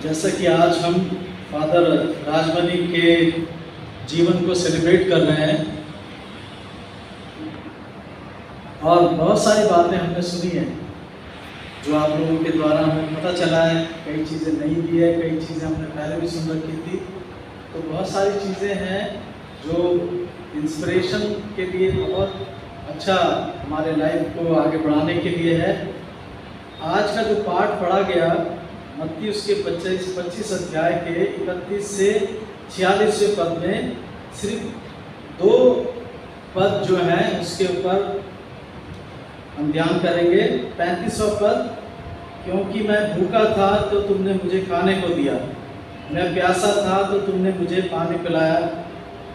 जैसा कि आज हम फादर राजमनी के जीवन को सेलिब्रेट कर रहे हैं और बहुत सारी बातें हमने सुनी हैं जो आप लोगों के द्वारा हमें पता चला है। कई चीज़ें नहीं भी है, कई चीज़ें हमने पहले भी सुन रखी थी। तो बहुत सारी चीज़ें हैं जो इंस्पिरेशन के लिए बहुत अच्छा हमारे लाइफ को आगे बढ़ाने के लिए है। आज का जो पाठ पढ़ा गया मत्ती उसके 25 अध्याय के 31 से 46वें पद में सिर्फ 2 पद जो हैं उसके ऊपर हम ध्यान करेंगे। 35वां पद, क्योंकि मैं भूखा था तो तुमने मुझे खाने को दिया, मैं प्यासा था तो तुमने मुझे पानी पिलाया,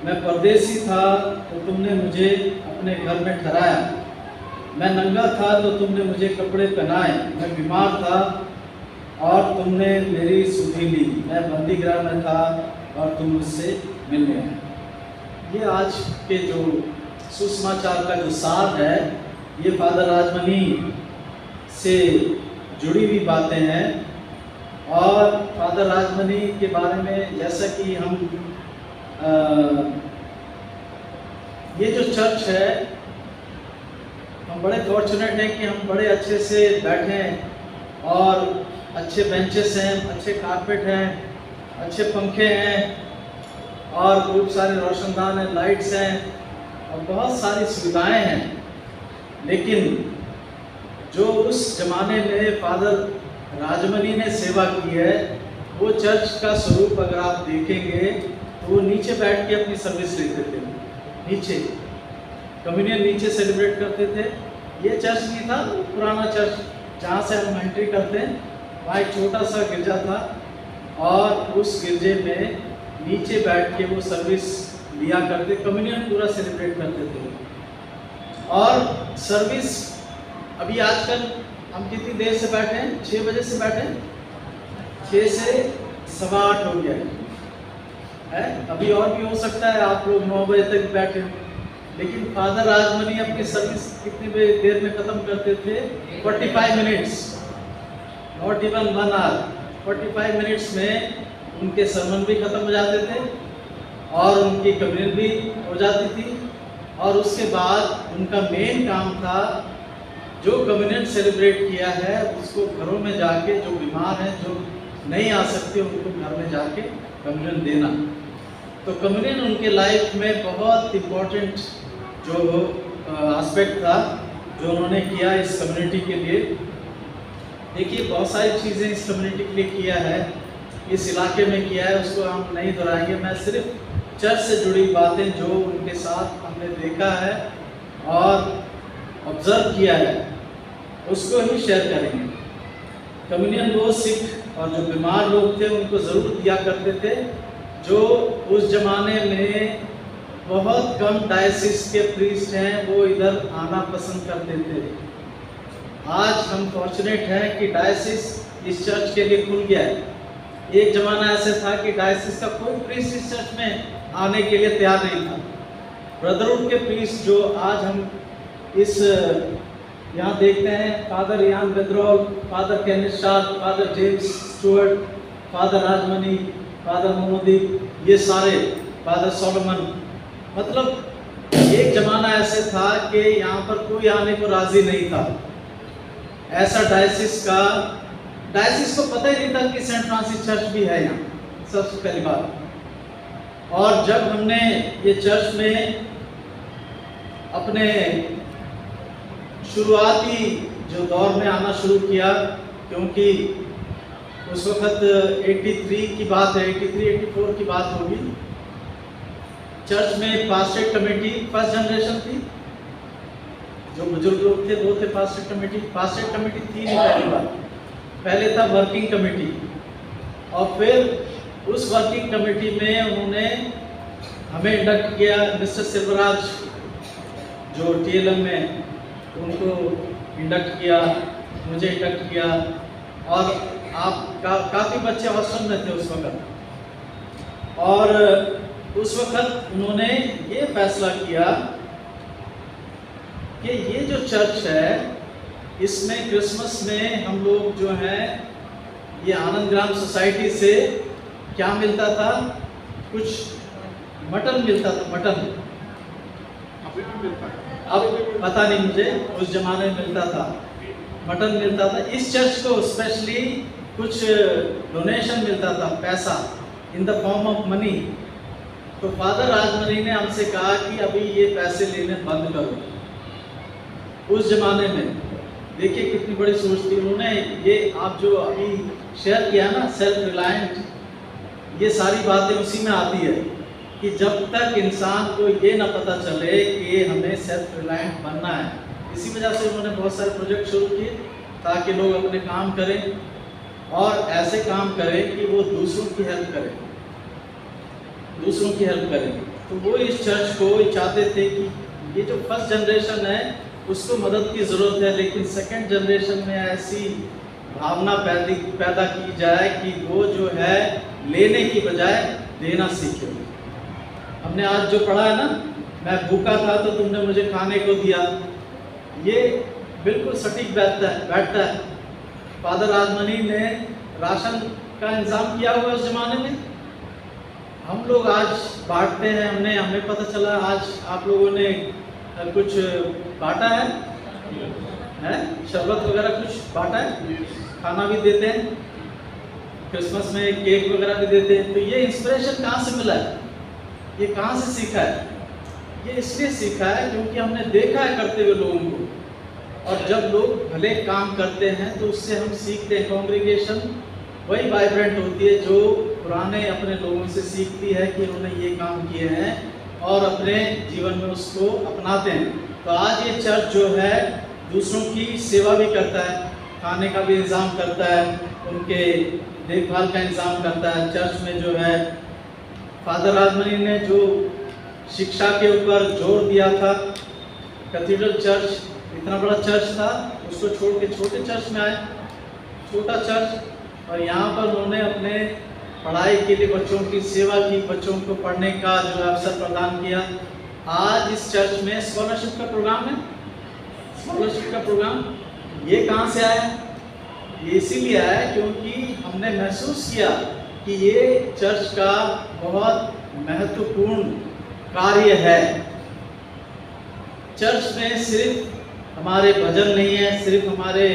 मैं परदेसी था तो तुमने मुझे अपने घर में ठहराया, मैं नंगा था तो तुमने मुझे कपड़े पहनाए, मैं बीमार था और तुमने मेरी सुधि ली, मैं बंदीगृह में था और तुम मुझसे मिलने आए। ये आज के जो सुसमाचार का जो सार है, ये फादर राजमनी से जुड़ी हुई बातें हैं। और फादर राजमनी के बारे में जैसा कि हम ये जो चर्च है, हम बड़े फॉर्चुनेट हैं कि हम बड़े अच्छे से बैठे हैं और अच्छे बेंचेस हैं, अच्छे कारपेट हैं, अच्छे पंखे हैं और खूब सारे रोशनदान हैं, लाइट्स हैं और बहुत सारी सुविधाएं हैं। लेकिन जो उस जमाने में फादर राजमनी ने सेवा की है, वो चर्च का स्वरूप अगर आप देखेंगे तो वो नीचे बैठ के अपनी सर्विस लेते थे। नीचे कम्युनियन नीचे सेलिब्रेट करते थे। ये चर्च नहीं था पुराना चर्च जहाँ से हम एंट्री करते हैं, वहाँ एक छोटा सा गिरजा था और उस गिरजे में नीचे बैठ के वो सर्विस लिया करते, कम्युनियन पूरा सेलिब्रेट करते थे। और सर्विस अभी आजकल हम कितनी देर से बैठे हैं? 6 बजे से बैठे हैं, 6 से 8:15 हो गया है। अभी और भी हो सकता है आप लोग 9 बजे तक बैठे हो, लेकिन फादर राजमनी अपनी सर्विस कितनी देर में ख़त्म करते थे? 45 minutes, not even 1 hour. 45 minutes में उनके सर्मन भी ख़त्म हो जाते थे और उनकी कम्युनियन भी हो जाती थी। और उसके बाद उनका मेन काम था जो कम्युनियन सेलिब्रेट किया है उसको घरों में जाके, जो बीमार हैं, जो नहीं आ सकते, उनको घर में जाके कम्युनियन देना। तो कम्युनियन उनके लाइफ में बहुत इम्पोर्टेंट जो एस्पेक्ट था जो उन्होंने किया इस कम्युनिटी के लिए। देखिए बहुत सारी चीज़ें इस कम्युनिटी के लिए किया है, इस इलाके में किया है, उसको हम नहीं दोहराएंगे। मैं सिर्फ चर्च से जुड़ी बातें जो उनके साथ हमने देखा है और ऑब्जर्व किया है उसको ही शेयर करेंगे। कम्युनियन वो सिख और जो बीमार लोग थे उनको ज़रूर दिया करते थे, जो उस ज़माने में बहुत कम डायसिस के प्रीस्ट हैं वो इधर आना पसंद करते थे। आज हम फॉर्चुनेट हैं कि डायसिस इस चर्च के लिए खुल गया है। एक ज़माना ऐसे था कि डायसिस का कोई प्रीस्ट इस चर्च में आने के लिए तैयार नहीं था। ब्रदरहुड के प्रीस्ट जो आज हम इस यहाँ देखते हैं, father Ian Bedrol, father Kenneth Sharp, father James Stuart, father Rajmani, father Mohammadi, ये सारे, फादर सोलोमन, मतलब एक ज़माना ऐसे था कि यहाँ पर कोई आने को राज़ी नहीं था। ऐसा डायसिस को पता ही नहीं था कि सेंट फ्रांसिस चर्च भी है यहाँ, सबसे पहली बात। और जब हमने ये चर्च में अपने शुरुआती जो दौर में आना शुरू किया, क्योंकि उस वक्त 83 की बात है, 83-84 की बात होगी, चर्च में पास्टरेट कमेटी फर्स्ट जनरेशन थी, जो बुजुर्ग लोग थे वो थे पास्टरेट कमेटी। पास्टरेट कमेटी थी नहीं पहली बार, पहले था वर्किंग कमेटी और फिर उस वर्किंग कमेटी में उन्होंने हमें इंडक्ट किया। मिस्टर सिल्वराज जो TLM में, उनको इंडक्ट किया, मुझे इंडक्ट किया और आप काफ़ी बच्चे हॉस्टल में थे उस वक्त। और उस वक्त उन्होंने ये फैसला किया कि ये जो चर्च है इसमें क्रिसमस में हम लोग जो है ये आनंद ग्राम सोसाइटी से क्या मिलता था, कुछ मटन मिलता था, मटन अभी भी मिलता है। अब पता नहीं मुझे, उस जमाने में मिलता था, मटन मिलता था। इस चर्च को स्पेशली कुछ डोनेशन मिलता था, पैसा in the form of money. तो फादर राजमनी ने हमसे कहा कि अभी ये पैसे लेने बंद करो। उस जमाने में देखिए कितनी बड़ी सोच थी उन्होंने। ये आप जो अभी शेयर किया ना, सेल्फ रिलायंट, ये सारी बातें उसी में आती है कि जब तक इंसान को ये ना पता चले कि हमें सेल्फ रिलायंट बनना है, इसी वजह से उन्होंने बहुत सारे प्रोजेक्ट शुरू किए ताकि लोग अपने काम करें और ऐसे काम करें कि वो दूसरों की हेल्प करें, दूसरों की हेल्प करें। तो वो इस चर्च को चाहते थे कि ये जो फर्स्ट जनरेशन है उसको मदद की ज़रूरत है, लेकिन सेकंड जनरेशन में ऐसी भावना पैदा की जाए कि वो जो है लेने की बजाय देना सीखे। हमने आज जो पढ़ा है ना, मैं भूखा था तो तुमने मुझे खाने को दिया, ये बिल्कुल सटीक बैठता है। फादर राजमनी ने राशन का इंतजाम किया हुआ उस जमाने में। हम लोग आज बांटते हैं, हमें पता चला आज आप लोगों ने कुछ बांटा है, शरबत वगैरह कुछ बांटा है, खाना भी देते हैं, क्रिसमस में केक वगैरह भी देते हैं। तो ये इंस्पिरेशन कहाँ से मिला है, ये कहाँ से सीखा है? ये इसलिए सीखा है क्योंकि हमने देखा है करते हुए लोगों को, और जब लोग भले काम करते हैं तो उससे हम सीखते हैं। कॉन्ग्रीगेशन वही वाइब्रेंट होती है जो पुराने अपने लोगों से सीखती है कि उन्होंने ये काम किए हैं और अपने जीवन में उसको अपनाते हैं। तो आज ये चर्च जो है दूसरों की सेवा भी करता है, खाने का भी इंतज़ाम करता है, उनके देखभाल का इंतज़ाम करता है। चर्च में जो है फादर राजमनी ने जो शिक्षा के ऊपर जोर दिया था, कैथेड्रल चर्च इतना बड़ा चर्च था, उसको छोड़ के छोटे चर्च में आए, छोटा चर्च, और यहाँ पर उन्होंने अपने पढ़ाई के लिए बच्चों की सेवा की, बच्चों को पढ़ने का जो है अवसर प्रदान किया। आज इस चर्च में स्कॉलरशिप का प्रोग्राम है, स्कॉलरशिप का प्रोग्राम। ये कहाँ से आया? ये इसीलिए आया क्योंकि हमने महसूस किया कि ये चर्च का बहुत महत्वपूर्ण कार्य है। चर्च में सिर्फ हमारे भजन नहीं है, सिर्फ हमारे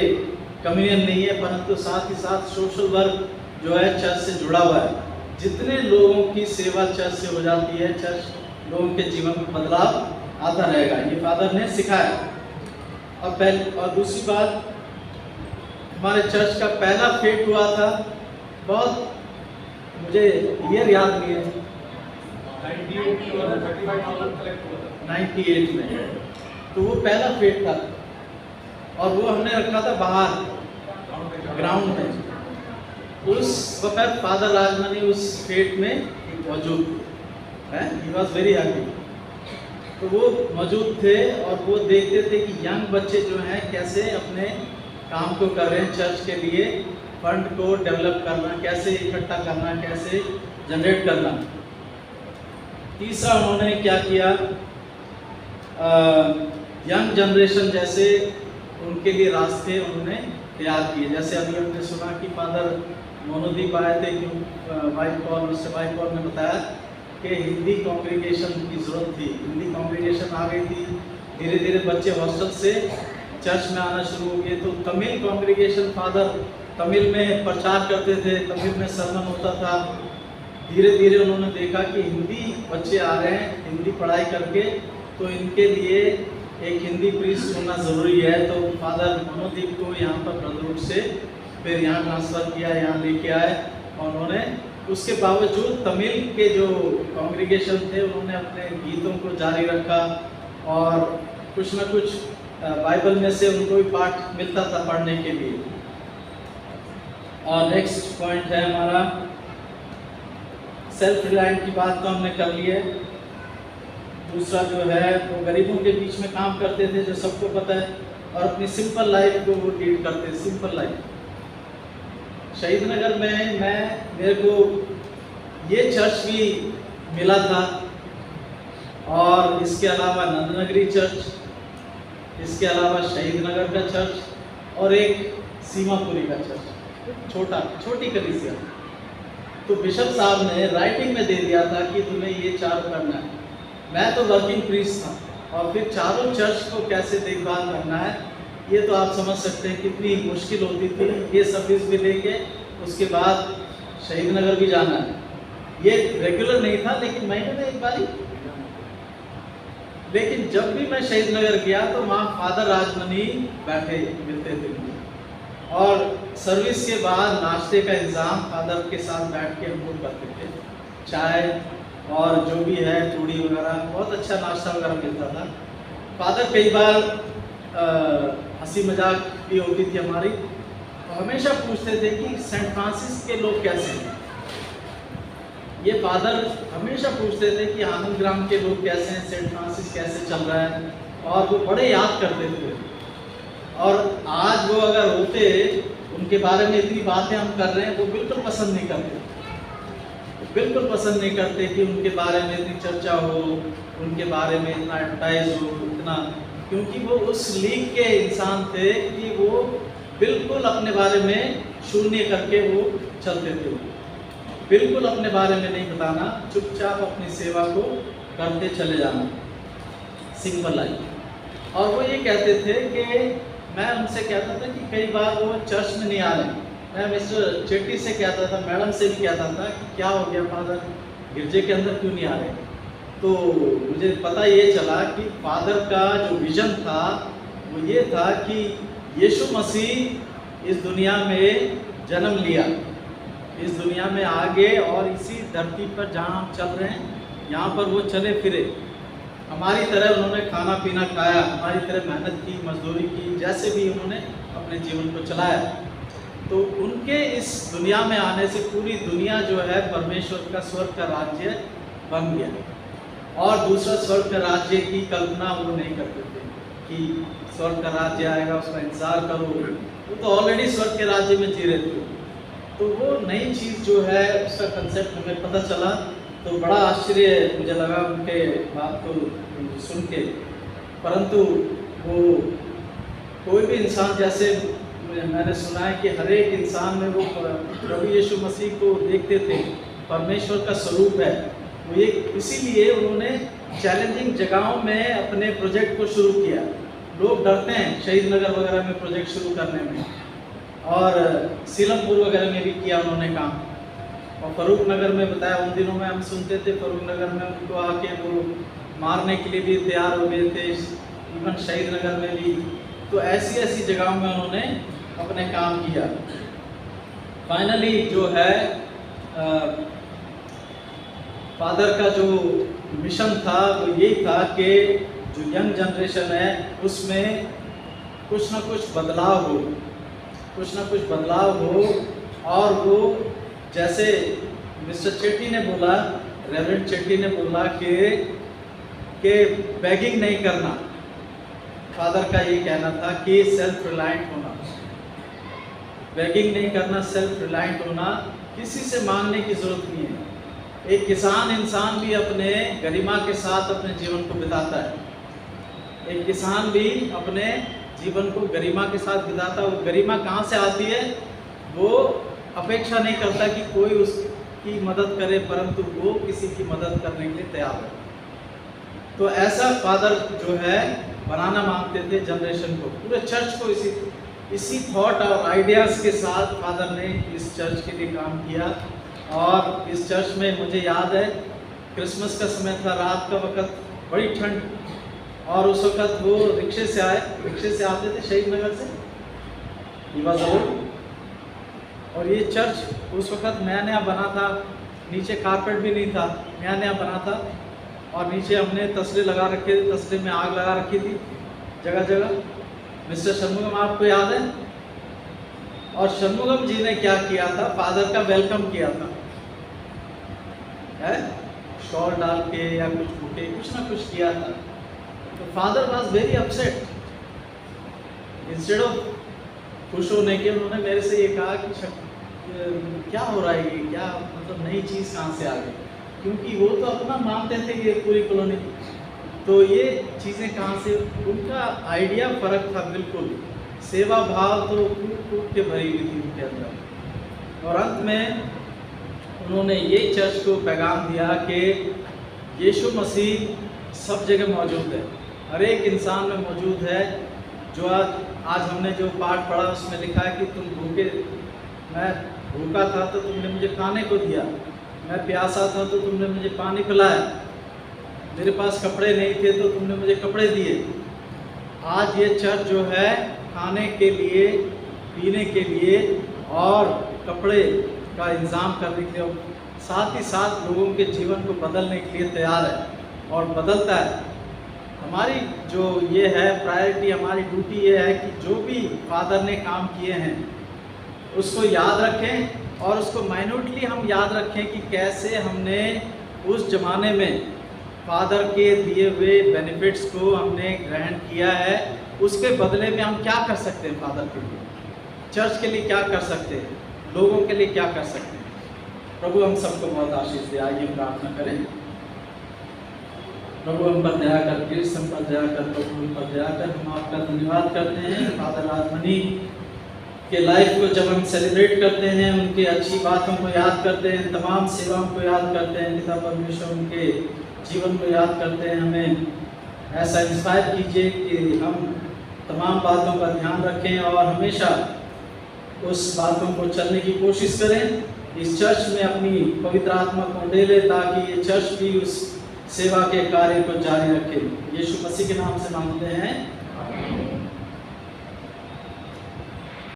कम्युनियन नहीं है, परंतु साथ ही साथ सोशल वर्क जो है चर्च से जुड़ा हुआ है। जितने लोगों की सेवा चर्च से हो जाती है, चर्च लोगों के जीवन में बदलाव आता रहेगा। ये फादर ने सिखाया। और दूसरी बात, हमारे चर्च का पहला फेट हुआ था, बहुत मुझे ईयर याद नहीं है, 98 में, तो वो पहला फेट था और वो हमने रखा था बाहर ग्राउंड में। उस वक्त फादर राजमनी उस फेट में मौजूद थे, ही वॉज वेरी हैप्पी। तो वो मौजूद थे और वो देखते थे कि यंग बच्चे जो हैं कैसे अपने काम को कर रहे हैं, चर्च के लिए फंड को डेवलप करना, कैसे इकट्ठा करना, कैसे जनरेट करना। तीसरा उन्होंने क्या किया, यंग जनरेशन जैसे उनके लिए रास्ते उन्होंने तैयार किए। जैसे अभी हमने सुना कि फादर मोनोदीप आए थे, मिस्टर वाइट पॉल ने बताया कि हिंदी कॉन्ग्रीगेशन की ज़रूरत थी, हिंदी कॉन्ग्रीगेशन आ गई थी। धीरे धीरे बच्चे हॉस्टल से चर्च में आना शुरू हो गए। तो तमिल कॉन्ग्रीगेशन, फादर तमिल में प्रचार करते थे, तमिल में सरमन होता था। धीरे धीरे उन्होंने देखा कि हिंदी बच्चे आ रहे हैं हिंदी पढ़ाई करके, तो इनके लिए एक हिंदी प्रीस्ट होना ज़रूरी है। तो फादर मनोदीप को यहाँ पर ब्रदरहुड से फिर यहाँ ट्रांसफ़र किया, यहाँ लेके आए, और उन्होंने उसके बावजूद तमिल के जो कॉन्ग्रीगेशन थे उन्होंने अपने गीतों को जारी रखा और कुछ ना कुछ बाइबल में से उनको भी पाठ मिलता था पढ़ने के लिए। और नेक्स्ट पॉइंट है हमारा सेल्फ रिलायंट की बात तो हमने कर ली है। दूसरा जो है वो गरीबों के बीच में काम करते थे, जो सबको पता है, और अपनी सिंपल लाइफ को वो लीड करते, सिंपल लाइफ। शहीद नगर में मेरे को ये चर्च भी मिला था, और इसके अलावा नंदनगरी चर्च, इसके अलावा शहीद नगर का चर्च, और एक सीमापुरी का चर्च, छोटी कलीसिया। तो बिशप साहब ने राइटिंग में दे दिया था कि तुम्हें ये चारों करना है। मैं तो वर्किंग प्रीस्ट था, और फिर चारों चर्च को कैसे देखभाल करना है, ये तो आप समझ सकते हैं कितनी मुश्किल होती थी। ये सर्विस भी लेके उसके बाद शहीद नगर भी जाना है। ये रेगुलर नहीं था, लेकिन महीने में एक बारी। लेकिन जब भी मैं शहीद नगर गया तो वहाँ फादर राजमनी बैठे मिलते थे मुझे, और सर्विस के बाद नाश्ते का इंतज़ाम फादर के साथ बैठ के हम लोग करते थे। चाय और जो भी है चूड़ी वगैरह, बहुत अच्छा नाश्ता वगैरह मिलता था। फादर कई बार हंसी मजाक भी होती थी हमारी, तो हमेशा पूछते थे कि सेंट फ्रांसिस के लोग कैसे हैं। ये फादर हमेशा पूछते थे कि आनंद ग्राम के लोग कैसे हैं, सेंट फ्रांसिस कैसे चल रहा है, और वो बड़े याद करते थे। और आज वो अगर होते, उनके बारे में इतनी बातें हम कर रहे हैं, वो बिल्कुल पसंद नहीं करते, बिल्कुल पसंद नहीं करते कि उनके बारे में इतनी चर्चा हो, उनके बारे में इतना एडवर्टाइज हो, इतना, क्योंकि वो उस लीग के इंसान थे कि वो बिल्कुल अपने बारे में शून्य करके वो चलते थे। बिल्कुल अपने बारे में नहीं बताना, चुपचाप अपनी सेवा को करते चले जाना, सिंपल लाइफ। और वो ये कहते थे कि मैं उनसे कहता था कि कई बार वो चर्च में नहीं आ रहे, मैं मिस्टर चेट्टी से कहता था, मैडम से भी कहता था कि क्या हो गया फादर, गिरजे के अंदर क्यों नहीं आ रहे। तो मुझे पता ये चला कि फादर का जो विजन था वो ये था कि यीशु मसीह इस दुनिया में जन्म लिया, इस दुनिया में आ गए, और इसी धरती पर जहाँ हम चल रहे हैं यहाँ पर वो चले फिरे। हमारी तरह उन्होंने खाना पीना खाया, हमारी तरह मेहनत की, मजदूरी की, जैसे भी उन्होंने अपने जीवन को चलाया। तो उनके इस दुनिया में आने से पूरी दुनिया जो है परमेश्वर का स्वर्ग का राज्य बन गया, और दूसरा स्वर्ग का राज्य की कल्पना वो नहीं करते थे कि स्वर्ग का राज्य आएगा उसका इंतजार करो, वो तो ऑलरेडी स्वर्ग के राज्य में जी रहे थे। तो वो नई चीज़ जो है उसका कंसेप्ट हमें पता चला, तो बड़ा आश्चर्य मुझे लगा उनके बात को सुन के। परंतु वो कोई भी इंसान, जैसे मैंने सुना है कि हर एक इंसान में वो प्रभु यीशु मसीह को देखते थे, परमेश्वर का स्वरूप है वो। ये इसीलिए उन्होंने चैलेंजिंग जगहों में अपने प्रोजेक्ट को शुरू किया। लोग डरते हैं शहीद नगर वगैरह में प्रोजेक्ट शुरू करने में, और सीलमपुर वगैरह में भी किया उन्होंने काम, और फरूख नगर में बताया। उन दिनों में हम सुनते थे फरूख नगर में उनको आके वो मारने के लिए भी तैयार हो गए थे, इवन शहीद नगर में भी। तो ऐसी ऐसी जगहों में उन्होंने अपने काम किया। फाइनली जो है फादर का जो मिशन था वो यही था कि जो यंग जनरेशन है उसमें कुछ ना कुछ बदलाव हो, कुछ ना कुछ बदलाव हो। और वो जैसे मिस्टर चेट्टी ने बोला, रेवरेंड चेट्टी ने बोला कि बेगिंग नहीं करना। फादर का ये कहना था कि सेल्फ रिलायंट होना, बेगिंग नहीं करना, सेल्फ रिलायंट होना, किसी से मांगने की ज़रूरत नहीं है। एक किसान इंसान भी अपने गरिमा के साथ अपने जीवन को बिताता है। एक किसान भी अपने जीवन को गरिमा के साथ बिताता है। वो गरिमा कहाँ से आती है? वो अपेक्षा नहीं करता कि कोई उसकी मदद करे, परंतु वो किसी की मदद करने के लिए तैयार है। तो ऐसा फादर जो है बनाना मांगते थे जनरेशन को, पूरे चर्च को इसी थॉट और आइडियाज़ के साथ फादर ने इस चर्च के लिए काम किया। और इस चर्च में मुझे याद है क्रिसमस का समय था, रात का वक़्त, बड़ी ठंड, और उस वक़्त वो रिक्शे से आते थे शहीद नगर से, और ये चर्च उस वक़्त नया नया बना था, नीचे कारपेट भी नहीं था, नया नया बना था, और नीचे हमने तसले लगा रखे थे, तसले में आग लगा रखी थी जगह जगह। मिस्टर षणमुगम आपको याद है? और षणमुगम जी ने क्या किया था? फादर का वेलकम किया था, है शॉल डाल के या कुछ बुके, कुछ ना कुछ किया था। तो father was very upset. Instead of खुश होने के उन्होंने मेरे से ये कहा कि क्या हो रहा है, ये क्या मतलब नई चीज़ कहाँ से आ गई? क्योंकि वो तो अपना मानते थे ये पूरी कॉलोनी, तो ये चीज़ें कहाँ से, उनका आइडिया फ़र्क था बिल्कुल। सेवा भाव तो कूट कूट के भरी हुई थी उनके अंदर। और अंत में उन्होंने ये चर्च को पैगाम दिया कि यीशु मसीह सब जगह मौजूद है, हर एक इंसान में मौजूद है। जो आज हमने जो पाठ पढ़ा उसमें लिखा है कि मैं भूखा था तो तुमने मुझे खाने को दिया, मैं प्यासा था तो तुमने मुझे पानी पिलाया, मेरे पास कपड़े नहीं थे तो तुमने मुझे कपड़े दिए। आज ये चर्च जो है खाने के लिए, पीने के लिए और कपड़े का इंतज़ाम करने के लिए, साथ ही साथ लोगों के जीवन को बदलने के लिए तैयार है और बदलता है। हमारी जो ये है प्रायोरिटी, हमारी ड्यूटी ये है कि जो भी फादर ने काम किए हैं उसको याद रखें और उसको माइन्यूटली हम याद रखें कि कैसे हमने उस ज़माने में फादर के दिए हुए बेनिफिट्स को हमने ग्रहण किया है। उसके बदले में हम क्या कर सकते हैं फादर के लिए, चर्च के लिए क्या कर सकते हैं, लोगों के लिए क्या कर सकते हैं। प्रभु हम सबको बहुत आशीष दे। आइए प्रार्थना करें। प्रभु हम पर दया कर, कृष्ण हम पर दया कर, प्रभु हम पर दया कर। हम आपका धन्यवाद करते हैं फादर राजमणि के लाइफ को जब हम सेलिब्रेट करते हैं, उनके अच्छी बातों को याद करते हैं, तमाम सेवाओं को याद करते हैं, पिता परमेश्वर उनके जीवन को याद करते हैं। हमें ऐसा इंस्पायर कीजिए कि हम तमाम बातों का ध्यान रखें और हमेशा उस बातों को चलने की कोशिश करें। इस चर्च में अपनी पवित्र आत्मा को दे ले ताकि ये चर्च भी उस सेवा के कार्य को जारी रखे। यीशु मसीह के नाम से मांगते हैं।